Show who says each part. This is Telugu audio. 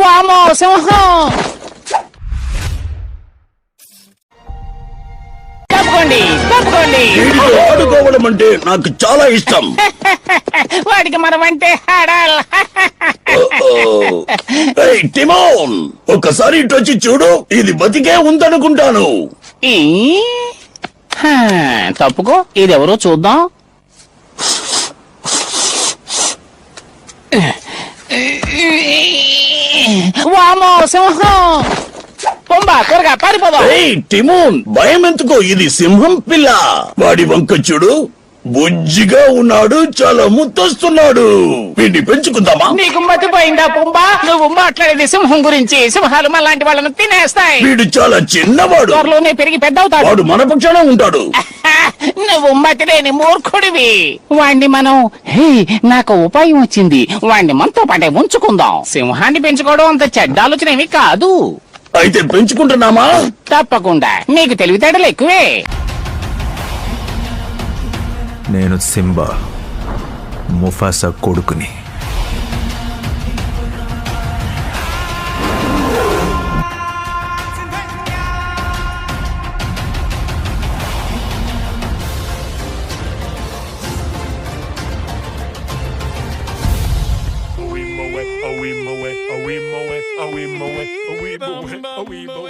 Speaker 1: వామో సింహం! తప్పుకోండి తప్పుకోండి.
Speaker 2: వీడితో ఆడుకోవడం అంటే నాకు చాలా ఇష్టం.
Speaker 1: వాడికి మనం అంటే ఆడాలి.
Speaker 2: ఏయ్, టిమోన్, ఒక్కసారి ఇటు వచ్చి చూడు. ఇది బతికే ఉందనుకుంటాను.
Speaker 1: తప్పుకో, ఇదెవరో చూద్దాం. వామో సింహం! పొంబా, త్వరగా పారిపోదాం.
Speaker 2: ఏయ్ టిమోన్, భయం ఎందుకో, ఇది సింహం పిల్ల. వాడి వంక చూడు, బుజ్జిగా ఉన్నాడు, చాలా ముద్దొస్తున్నాడు. వీడిని పెంచుకుందామా?
Speaker 1: నీకు మతిపోయిందా పొంబా? నువ్వు మాట్లాడేది సింహం గురించి. సింహాలు మనలాంటి వాళ్ళను తినేస్తాయి.
Speaker 2: వీడు చాలా చిన్నవాడు.
Speaker 1: త్వరలోనే పెరిగి పెద్దవుతాడు.
Speaker 2: వాడు మన పక్షానే ఉంటాడు.
Speaker 1: నువ్వు మతిలేని మూర్ఖుడివి. వాణ్ణి మనం నాకు ఉపాయం వచ్చింది. వాణ్ణి మనతో పాటే ఉంచుకుందాం. సింహాన్ని పెంచుకోవడం అంత చెడ్డ ఆలోచన ఏమీ కాదు.
Speaker 2: అయితే పెంచుకుంటున్నామా?
Speaker 1: తప్పకుండా. నీకు తెలివితేటలు ఎక్కువే.
Speaker 3: నేను సింబా, ముఫాసా కొడుకుని.
Speaker 4: Away,